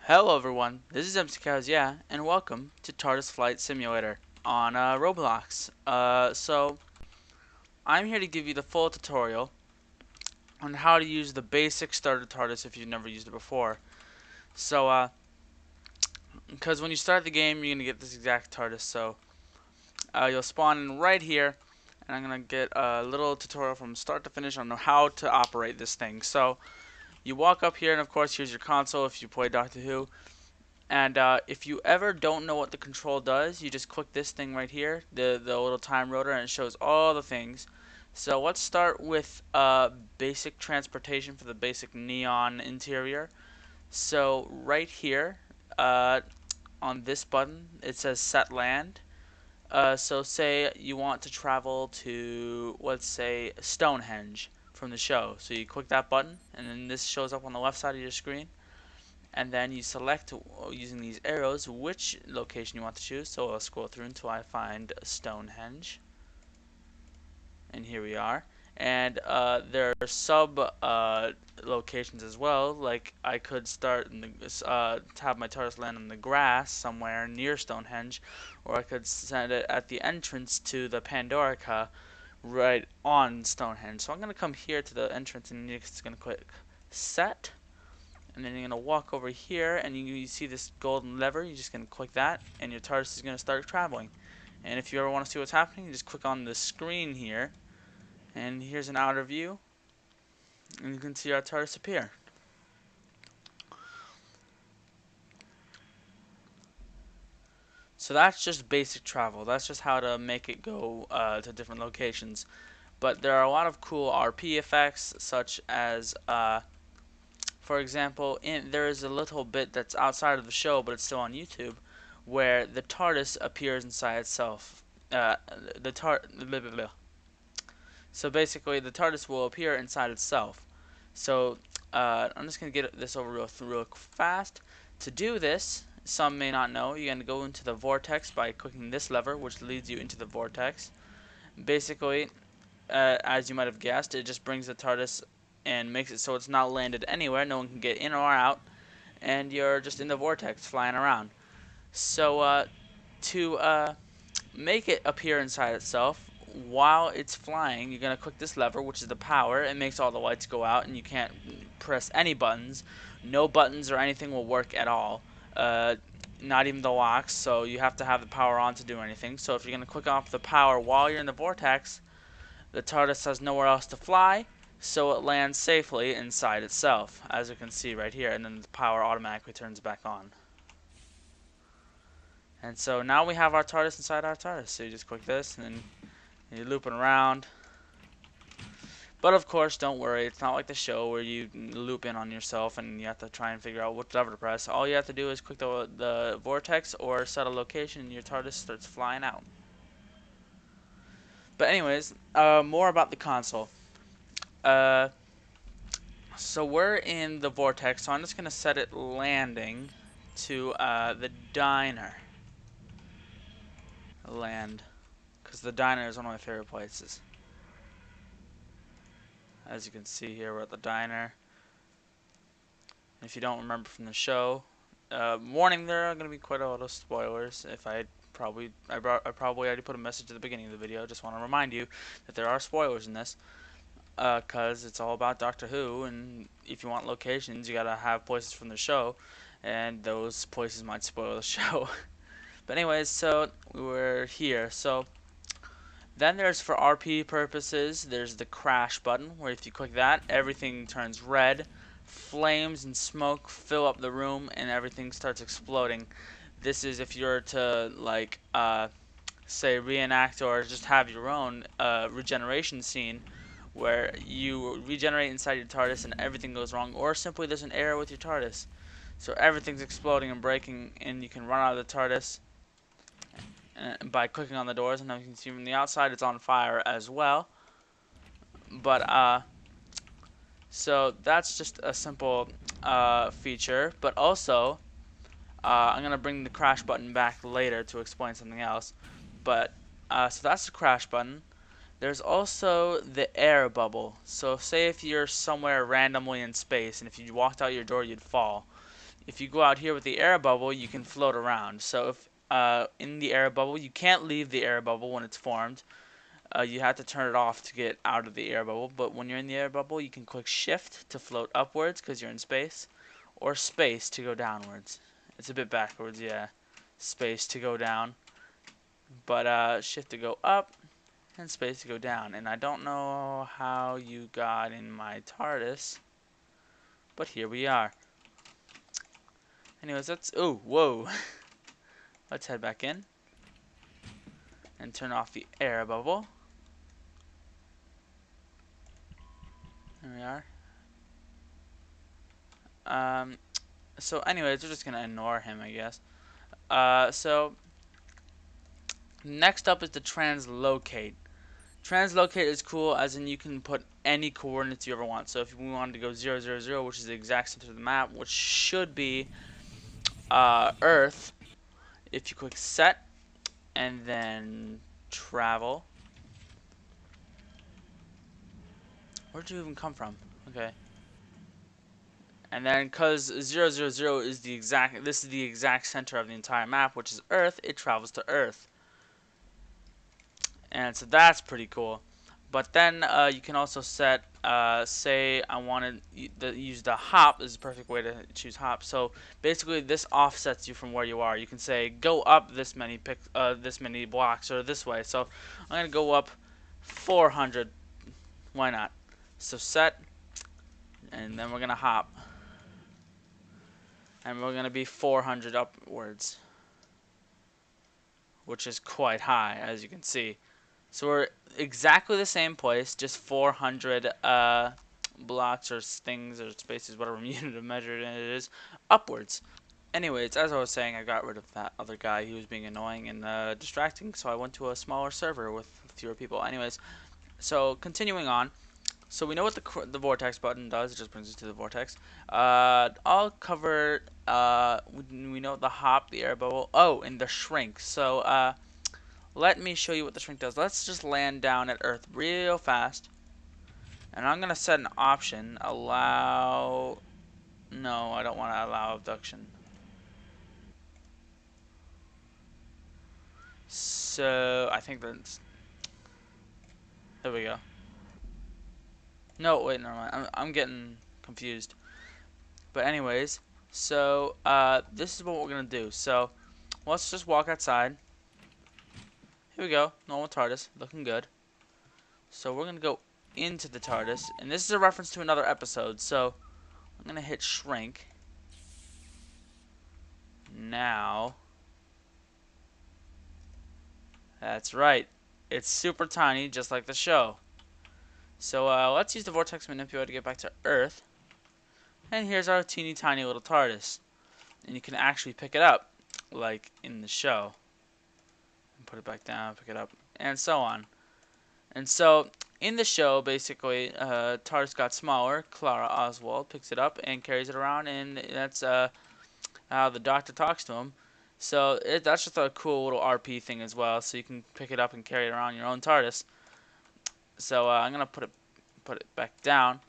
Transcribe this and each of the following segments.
Hello everyone, this is MC Cows, yeah, and welcome to TARDIS Flight Simulator on ROBLOX. I'm here to give you the full tutorial on how to use the basic starter TARDIS if you've never used it before. Because when you start the game, you're going to get this exact TARDIS, you'll spawn in right here, and I'm going to get a little tutorial from start to finish on how to operate this thing. So, you walk up here, and of course, here's your console if you play Doctor Who. And if you ever don't know what the control does, you just click this thing right here, the little time rotor, and it shows all the things. So let's start with basic transportation for the basic neon interior. So right here, on this button, it says set land. So say you want to travel to, let's say, Stonehenge from the show. So you click that button, and then this shows up on the left side of your screen. And then you select, using these arrows, which location you want to choose. So I'll scroll through until I find Stonehenge. And here we are. And there are sub locations as well. Like I could start in the, have my TARDIS land on the grass somewhere near Stonehenge, or I could send it at the entrance to the Pandorica right on Stonehenge. So I'm going to come here to the entrance, and you're just going to click set. And then you're going to walk over here, and you see this golden lever. You're just going to click that, and your TARDIS is going to start traveling. And if you ever want to see what's happening, you just click on the screen here. And here's an outer view. And you can see our TARDIS appear. So that's just basic travel. That's just how to make it go to different locations. But there are a lot of cool RP effects, such as... for example, there is a little bit that's outside of the show, but it's still on YouTube, where the TARDIS appears inside itself. So basically, the TARDIS will appear inside itself. So I'm just going to get this over real fast. To do this, some may not know, you're going to go into the Vortex by clicking this lever, which leads you into the Vortex. Basically, as you might have guessed, it just brings the TARDIS and makes it so it's not landed anywhere. No one can get in or out, and you're just in the vortex flying around. So to make it appear inside itself while it's flying, you're going to click this lever, which is the power. It makes all the lights go out, and you can't press any buttons. No buttons or anything will work at all. Not even the locks, so you have to have the power on to do anything. So if you're going to click off the power while you're in the vortex, the TARDIS has nowhere else to fly, so it lands safely inside itself, as you can see right here, and then the power automatically turns back on. And so now we have our TARDIS inside our TARDIS. So you just click this, and then you're looping around. But of course, don't worry, it's not like the show where you loop in on yourself and you have to try and figure out which lever to press. All you have to do is click the vortex or set a location, and your TARDIS starts flying out. But anyways, more about the console. So we're in the vortex, so I'm just going to set it landing to the diner. Land. Because the diner is one of my favorite places. As you can see here, we're at the diner. If you don't remember from the show, warning, there are going to be quite a lot of spoilers. If I probably already put a message at the beginning of the video. Just want to remind you that there are spoilers in this. Because it's all about Doctor Who, and if you want locations, you gotta have places from the show, and those places might spoil the show. But anyways, so we're here. So then there's, for RP purposes, there's the crash button, where if you click that, everything turns red, flames and smoke fill up the room, and everything starts exploding. This is if you're to, like, say, reenact or just have your own regeneration scene, where you regenerate inside your TARDIS and everything goes wrong, or simply there's an error with your TARDIS. So everything's exploding and breaking, and you can run out of the TARDIS by clicking on the doors, and as you can see from the outside, it's on fire as well. But, so that's just a simple feature, but also, I'm going to bring the crash button back later to explain something else. But, so that's the crash button. There's also the air bubble. So say if you're somewhere randomly in space, and if you walked out your door, you'd fall. if you go out here with the air bubble, you can float around. So if in the air bubble, you can't leave the air bubble when it's formed. You have to turn it off to get out of the air bubble. But when you're in the air bubble, you can click shift to float upwards because you're in space, or space to go downwards. It's a bit backwards, yeah. Space to go down, but shift to go up, and space to go down. And I don't know how you got in my TARDIS, but here we are. Anyways, oh, whoa. Let's head back in and turn off the air bubble. There we are. So anyways, we're just gonna ignore him, I guess. So next up is the translocate. Translocate is cool, as in you can put any coordinates you ever want. So if we wanted to go 0, 0, 0, which is the exact center of the map, which should be Earth, if you click set and then travel. Where'd you even come from? Okay. And then because 0, 0, 0 is this is the exact center of the entire map, which is Earth, it travels to Earth. And so that's pretty cool. But then you can also set, say I wanted to use the hop. This is a perfect way to choose hop. So basically this offsets you from where you are. You can say go up this many blocks or this way. So I'm going to go up 400. Why not? So set, and then we're going to hop. And we're going to be 400 upwards, which is quite high, as you can see. So we're exactly the same place, just 400 blocks or things or spaces, whatever unit of measure it is, upwards. Anyways, as I was saying, I got rid of that other guy. He was being annoying and distracting, so I went to a smaller server with fewer people. Anyways, so continuing on. So we know what the Vortex button does. It just brings us to the Vortex. I'll cover, we know the hop, the air bubble. Oh, and the shrink. So, let me show you what the shrink does. Let's just land down at Earth real fast. And I'm going to set an option. Allow... No, I don't want to allow abduction. So, I think that's... There we go. No, wait, never mind. I'm getting confused. But anyways, so, this is what we're going to do. So, let's just walk outside. Here we go. Normal TARDIS. Looking good. So, we're going to go into the TARDIS. And this is a reference to another episode. So, I'm going to hit shrink. Now, that's right. It's super tiny, just like the show. So let's use the Vortex manipulator to get back to Earth. And here's our teeny tiny little TARDIS. And you can actually pick it up, like in the show. And put it back down, pick it up, and so on. And so, in the show, basically, TARDIS got smaller. Clara Oswald picks it up and carries it around, and that's how the Doctor talks to him. So that's just a cool little RP thing as well. So you can pick it up and carry it around your own TARDIS. So I'm gonna put it back down,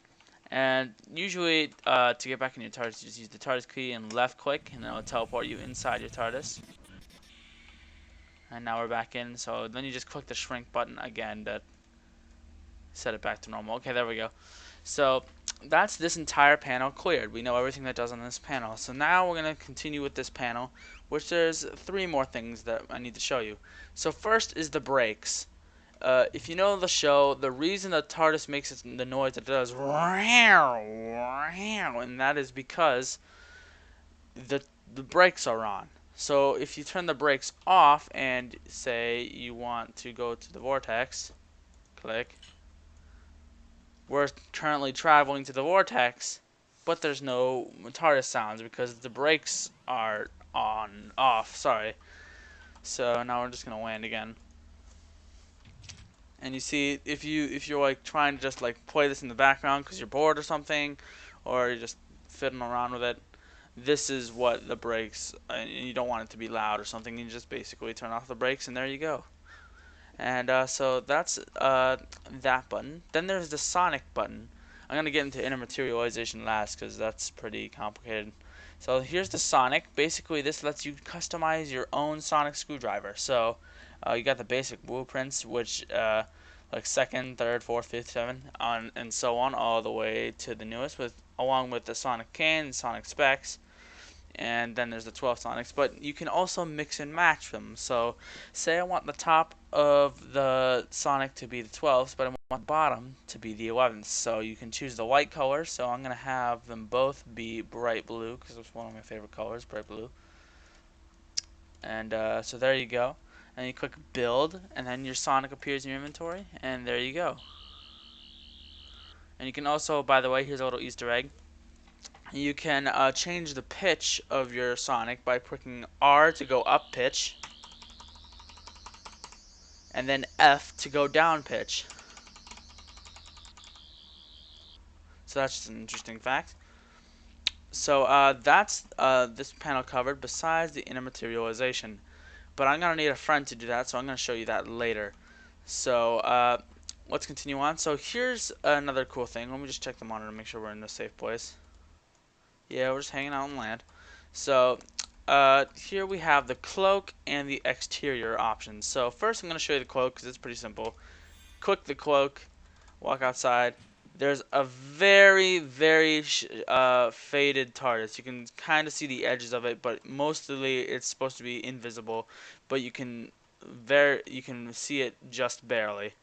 and usually to get back in your TARDIS, you just use the TARDIS key and left click, and it'll teleport you inside your TARDIS. And now we're back in. So then you just click the shrink button again to set it back to normal. Okay, there we go. So that's this entire panel cleared. We know everything that does on this panel. So now we're going to continue with this panel, which there's 3 more things that I need to show you. So first is the brakes. If you know the show, the reason the TARDIS makes the noise that it does, and that is because the brakes are on. So if you turn the brakes off and say you want to go to the Vortex, click. We're currently traveling to the Vortex, but there's no TARDIS sounds because the brakes are off. Sorry. So now we're just gonna land again. And you see, if you're like trying to just like play this in the background because you're bored or something, or you're just fiddling around with it, this is what the brakes. And you don't want it to be loud or something. You just basically turn off the brakes, and there you go. And so that's that button. Then there's the sonic button. I'm going to get into inner materialization last because that's pretty complicated. So here's the Sonic. Basically, this lets you customize your own Sonic screwdriver. So you got the basic blueprints, which like second, third, fourth, fifth, seven, on and so on, all the way to the newest, with along with the Sonic Cane, Sonic Specs, and then there's the 12 Sonics. But you can also mix and match them. So say I want the top of the Sonic to be the 12s, but I want the bottom to be the 11s. So you can choose the white color. So I'm gonna have them both be bright blue because it's one of my favorite colors, bright blue. And so there you go. And you click build, and then your Sonic appears in your inventory, and there you go. And you can also, by the way, here's a little Easter egg. You can change the pitch of your Sonic by clicking R to go up pitch, and then F to go down pitch. So that's just an interesting fact. So that's this panel covered, besides the inner materialization. But I'm going to need a friend to do that, so I'm going to show you that later. So let's continue on. So here's another cool thing. Let me just check the monitor to make sure we're in a safe place. Yeah, we're just hanging out on land. So here we have the cloak and the exterior options. So first I'm going to show you the cloak because it's pretty simple. Click the cloak, walk outside. There's a very, very faded TARDIS. You can kind of see the edges of it, but mostly it's supposed to be invisible. But you can see it just barely,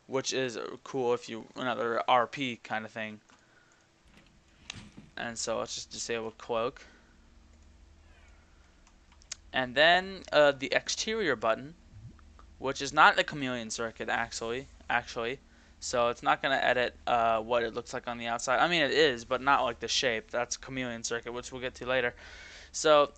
which is cool if you another RP kind of thing. And so let's just disable cloak. And then the exterior button, which is not the Chameleon Circuit actually. So it's not going to edit what it looks like on the outside. I mean, it is, but not like the shape. That's Chameleon Circuit, which we'll get to later. So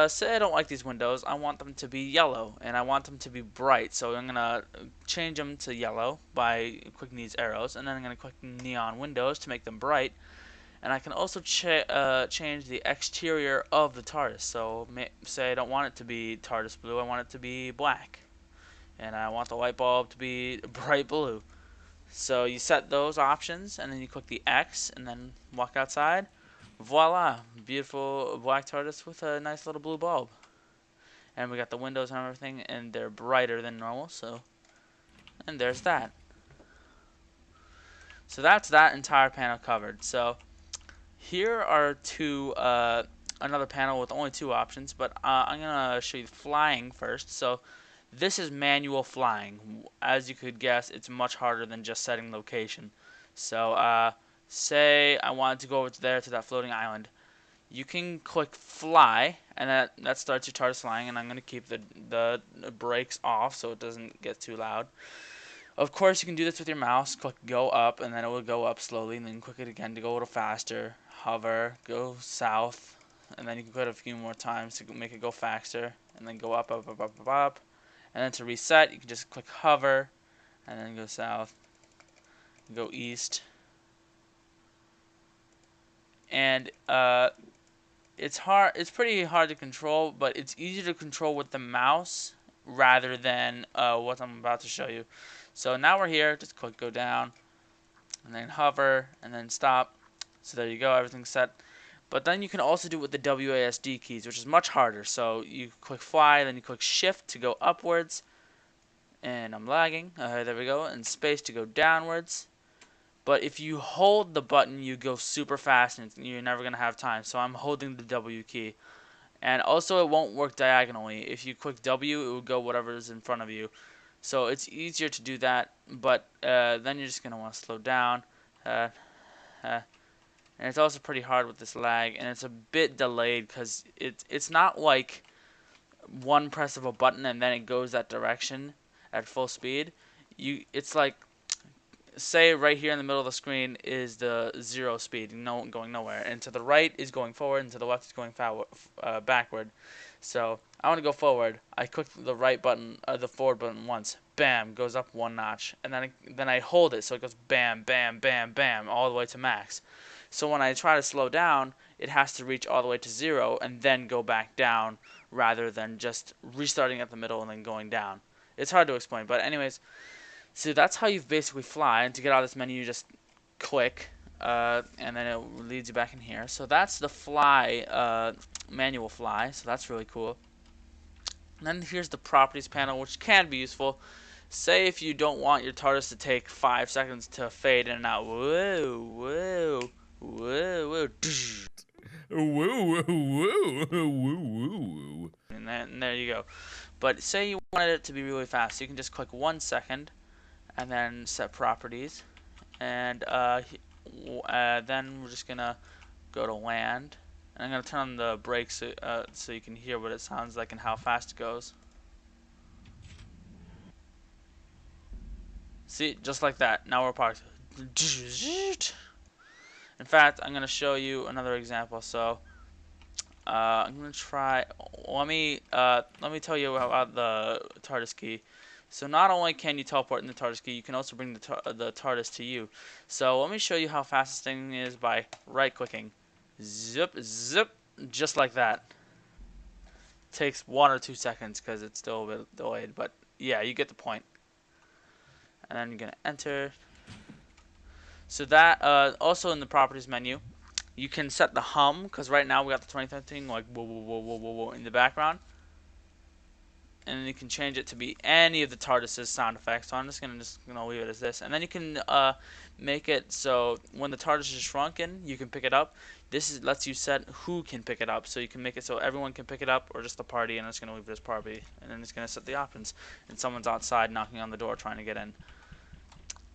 say I don't like these windows. I want them to be yellow, and I want them to be bright. So I'm going to change them to yellow by clicking these arrows, and then I'm going to click neon windows to make them bright. And I can also change the exterior of the TARDIS. So say I don't want it to be TARDIS blue. I want it to be black. And I want the light bulb to be bright blue. So you set those options, and then you click the X, and then walk outside. Voila! Beautiful black TARDIS with a nice little blue bulb. And we got the windows and everything, and they're brighter than normal. So, and there's that. So that's that entire panel covered. So here are another panel with only two options, but I'm gonna show you flying first. So this is manual flying. As you could guess, it's much harder than just setting location. So say I wanted to go over there to that floating island. You can click fly, and that starts your TARDIS flying. And I'm gonna keep the brakes off so it doesn't get too loud. Of course, you can do this with your mouse. Click go up, and then it will go up slowly, and then click it again to go a little faster. Hover, go south, and then you can click it a few more times to make it go faster, and then go up, up, up, up, up, up. And then to reset, you can just click hover, and then go south, go east. And it's pretty hard to control, but it's easier to control with the mouse rather than what I'm about to show you. So now we're here, just click go down, and then hover, and then stop. So there you go, everything's set. But then you can also do it with the WASD keys, which is much harder. So you click fly, then you click shift to go upwards, and I'm lagging. There we go, and space to go downwards. But if you hold the button, you go super fast, and you're never going to have time. So I'm holding the W key. And also, it won't work diagonally. If you click W, it will go whatever is in front of you. So it's easier to do that, but then you're just going to want to slow down. And it's also pretty hard with this lag, and it's a bit delayed because it's not like one press of a button and then it goes that direction at full speed. It's like, say right here in the middle of the screen is the 0 speed, going nowhere, and to the right is going forward, and to the left is going backward. So I want to go forward. I click the right button, the forward button once. Bam, goes up one notch, and then I hold it so it goes bam, bam, bam, bam, all the way to max. So when I try to slow down, it has to reach all the way to 0 and then go back down, rather than just restarting at the middle and then going down. It's hard to explain, but anyways. So that's how you basically fly, and to get out of this menu, you just click and then it leads you back in here. So that's the fly, manual fly. So that's really cool. And then here's the properties panel, which can be useful. Say if you don't want your TARDIS to take 5 seconds to fade in and out. Whoa, whoa, whoa, whoa. Woo, woo, woo, woo. And there you go. But say you wanted it to be really fast, so you can just click 1 second and then set properties. And then we're just going to go to land. And I'm going to turn on the brakes so you can hear what it sounds like and how fast it goes. See, just like that. Now we're parked. In fact, I'm going to show you another example. So I'm going to try. Let me tell you about the TARDIS key. So not only can you teleport in the TARDIS key, you can also bring the TARDIS to you. So let me show you how fast this thing is by right-clicking. Zip, zip, just like that. Takes 1 or 2 seconds because it's still a bit delayed, but yeah, you get the point. And then you're gonna enter. So that also in the properties menu, you can set the hum because right now we got the 2013 like whoa whoa whoa whoa whoa whoa in the background. And then you can change it to be any of the TARDIS's sound effects. So I'm just gonna leave it as this, and then you can make it so when the TARDIS is shrunken, you can pick it up. This lets you set who can pick it up, so you can make it so everyone can pick it up or just the party, and I'm just gonna leave it as party, and then it's gonna set the options. And someone's outside knocking on the door trying to get in.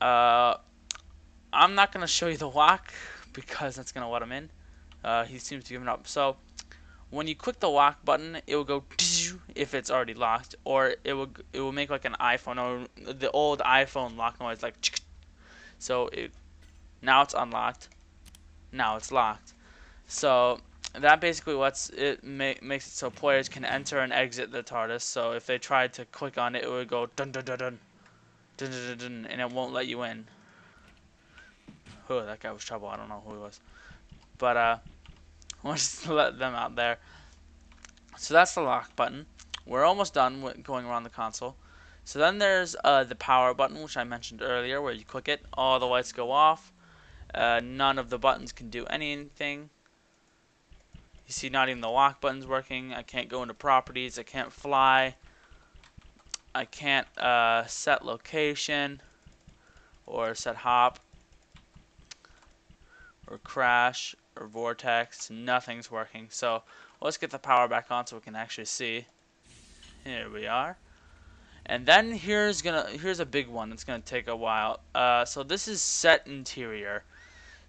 I'm not gonna show you the lock because that's gonna let him in. He seems to be giving up. So when you click the lock button, it will go if it's already locked, or it will make like an iPhone or the old iPhone lock noise like. So now it's unlocked. Now it's locked. So that basically makes it so players can enter and exit the TARDIS. So if they tried to click on it, it would go dun dun dun dun dun dun dun, dun and it won't let you in. Oh, that guy was trouble. I don't know who he was, but we'll just let them out there. So that's the lock button. We're almost done with going around the console. So then there's the power button, which I mentioned earlier, where you click it, all the lights go off. None of the buttons can do anything. You see, not even the lock button's working. I can't go into properties. I can't fly. I can't set location or set hop or crash or vortex. Nothing's working. So let's get the power back on so we can actually see. Here we are. And then here's a big one that's gonna take a while. So this is set interior.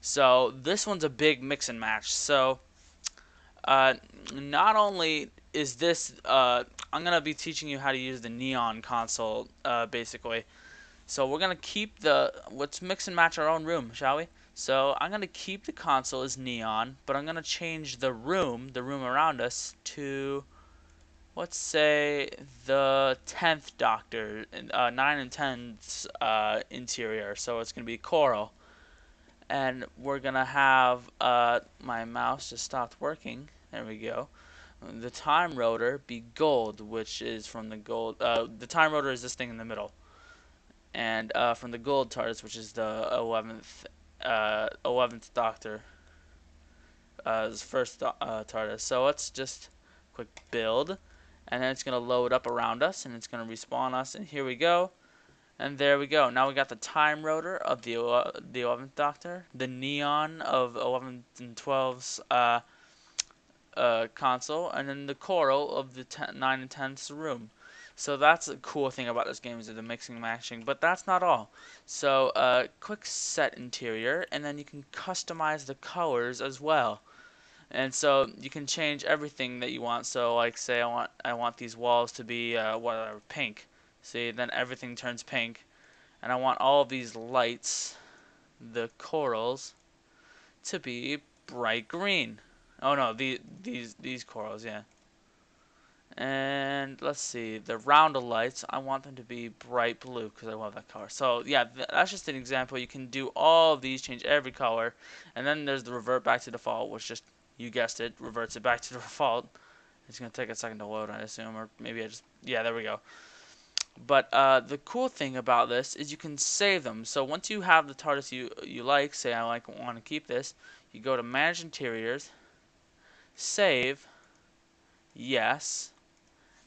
So this one's a big mix and match. So not only is this I'm gonna be teaching you how to use the neon console basically. So we're gonna keep let's mix and match our own room, shall we? So I'm gonna keep the console as neon, but I'm gonna change the room around us to, let's say, the 10th Doctor, 9 and 10's interior. So it's gonna be coral, and we're gonna have my mouse just stopped working. There we go. The time rotor be gold, which is from the gold. The time rotor is this thing in the middle, and from the gold TARDIS, which is the 11th Doctor, his first TARDIS. So let's just click build, and then it's gonna load up around us, and it's gonna respawn us. And here we go, and there we go. Now we got the time rotor of the 11th Doctor, the neon of 11th and 12's console, and then the coral of the 9 and 10's room. So that's a cool thing about this game is the mixing and matching, but that's not all. So click set interior, and then you can customize the colors as well. And so you can change everything that you want. So like say I want these walls to be whatever, pink. See, then everything turns pink. And I want all of these lights, the corals, to be bright green. Oh no, these corals, yeah. And let's see, the round lights, I want them to be bright blue because I love that color. So yeah, that's just an example. You can do all of these, change every color, and then there's the revert back to default, which just, you guessed it, reverts it back to default. It's gonna take a second to load, I assume, or maybe yeah, there we go. But the cool thing about this is you can save them. So once you have the TARDIS you like, say I want to keep this, you go to Manage Interiors, Save, Yes,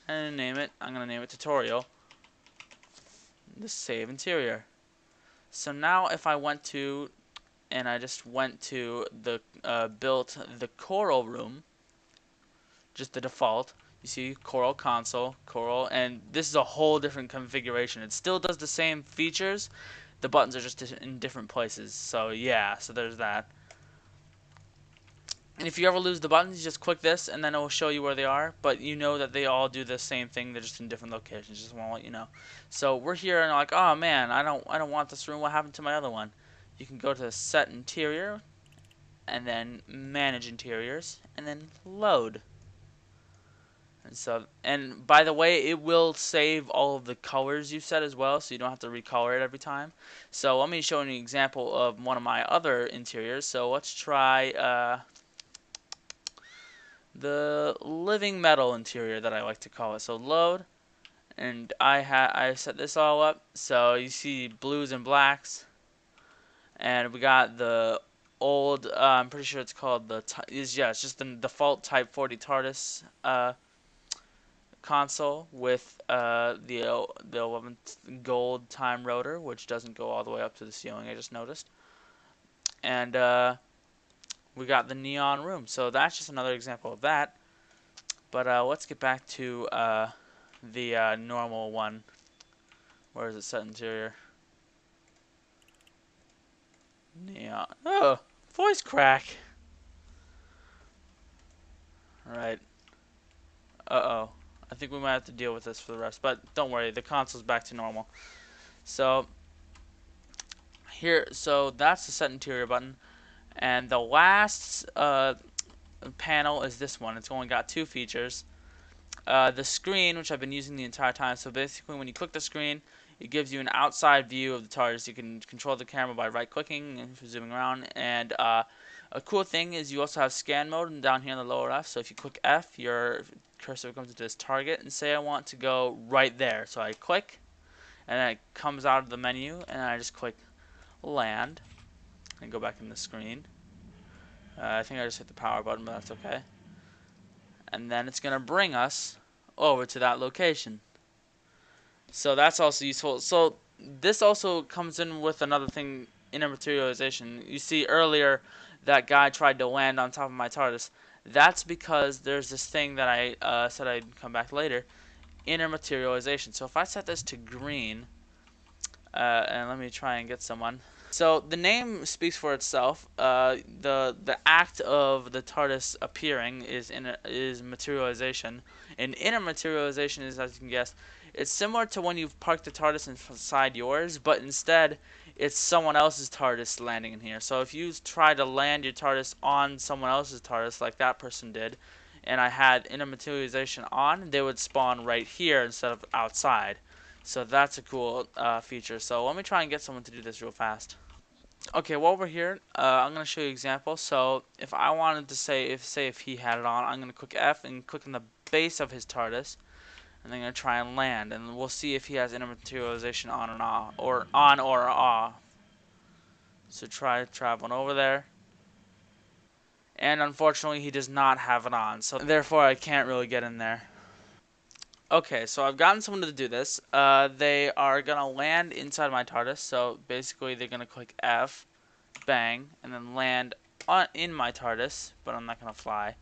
and name it. I'm gonna name it Tutorial. The Save Interior. So now if I went to and I just went to the built the Coral room, just the default. You see Coral console, Coral, and this is a whole different configuration. It still does the same features. The buttons are just in different places. So yeah, so there's that. And if you ever lose the buttons, you just click this, and then it will show you where they are. But you know that they all do the same thing. They're just in different locations. Just want to let you know. So we're here, and like, oh man, I don't want this room. What happened to my other one? You can go to Set Interior, and then Manage Interiors, and then Load. And by the way, it will save all of the colors you set as well, so you don't have to recolor it every time. So let me show you an example of one of my other interiors. So let's try the living metal interior that I like to call it. So load, and I set this all up. So you see blues and blacks, and we got the old. I'm pretty sure it's called it's just the default Type 40 TARDIS. Console with the 11th gold time rotor, which doesn't go all the way up to the ceiling. I just noticed, and we got the neon room. So that's just another example of that. But let's get back to the normal one. Where is it set interior? Neon. Oh, voice crack. All right. Uh-oh. I think we might have to deal with this for the rest. But don't worry, the console's back to normal. So here, so that's the set interior button. And the last panel is this one. It's only got two features. The screen, which I've been using the entire time. So basically, when you click the screen, it gives you an outside view of the TARDIS. You can control the camera by right-clicking and zooming around. And a cool thing is you also have scan mode down here in the lower left. So if you click F, your cursor comes into this target. And say I want to go right there. So I click, and then it comes out of the menu. And I just click Land and go back in the screen. I think I just hit the power button, but that's okay. And then it's going to bring us over to that location. So that's also useful. So this also comes in with another thing, inner materialization. You see earlier that guy tried to land on top of my TARDIS. That's because there's this thing that I said I'd come back later, inner materialization. So if I set this to green, and let me try and get someone. So the name speaks for itself. The act of the TARDIS appearing is materialization, and inner materialization is, as you can guess, it's similar to when you've parked the TARDIS inside yours, but instead it's someone else's TARDIS landing in here. So if you try to land your TARDIS on someone else's TARDIS, like that person did, and I had inner materialization on, they would spawn right here instead of outside. So that's a cool feature. So let me try and get someone to do this real fast. Okay, while we're here, I'm gonna show you an example. So if I wanted to say if he had it on, I'm gonna click F and click on the base of his TARDIS, and then I'm gonna try and land, and we'll see if he has inner materialization on and off, or on or off. So try traveling over there, and unfortunately he does not have it on. So therefore I can't really get in there. Okay, so I've gotten someone to do this. They are gonna land inside my TARDIS. So basically, they're gonna click F, bang, and then land in my TARDIS. But I'm not gonna fly.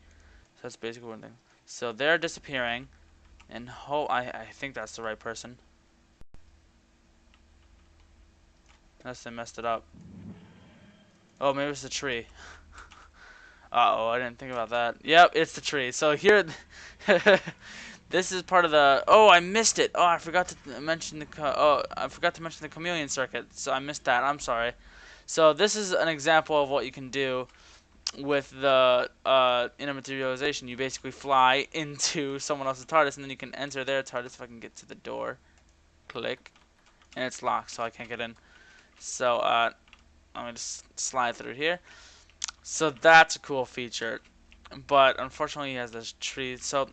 So that's basically one thing. So they're disappearing, and I think that's the right person. Unless they messed it up. Oh, maybe it's the tree. Uh-oh, I didn't think about that. Yep, it's the tree. So here, this is part of the. Oh, I missed it. Oh, I forgot to mention the Chameleon Circuit. So I missed that. I'm sorry. So this is an example of what you can do with the inner materialization. You basically fly into someone else's TARDIS, and then you can enter their TARDIS. If I can get to the door, click, and it's locked, so I can't get in. So I'm gonna just slide through here. So that's a cool feature, but unfortunately, he has this tree. So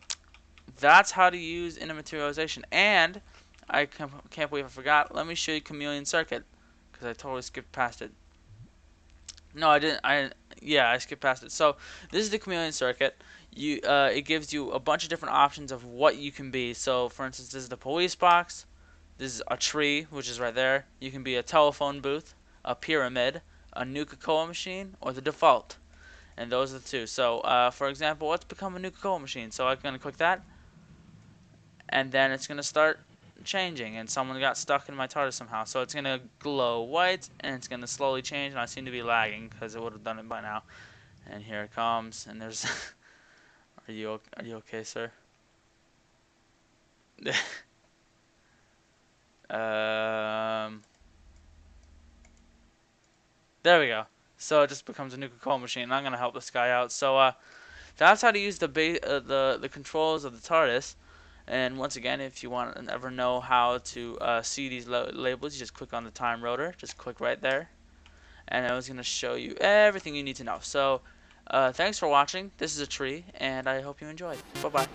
that's how to use inner materialization. And I can't believe I forgot. Let me show you Chameleon Circuit, because I totally skipped past it. No, I didn't. Yeah, I skipped past it. So this is the Chameleon Circuit. It gives you a bunch of different options of what you can be. So for instance, this is the police box. This is a tree, which is right there. You can be a telephone booth, a pyramid, a Nuka-Cola machine, or the default. And those are the two. So for example, let's become a Nuka-Cola machine. So I'm gonna click that, and then it's gonna start changing, and someone got stuck in my TARDIS somehow. So it's gonna glow white, and it's gonna slowly change, and I seem to be lagging because it would have done it by now. And here it comes, and there's are you okay, sir? um there we go. So it just becomes a Nuka-Cola machine, and I'm gonna help this guy out. So that's how to use the controls of the TARDIS. And once again, if you want to ever know how to see these labels, you just click on the time rotor. Just click right there, and I was going to show you everything you need to know. So thanks for watching. This is a tree, and I hope you enjoyed. Bye-bye.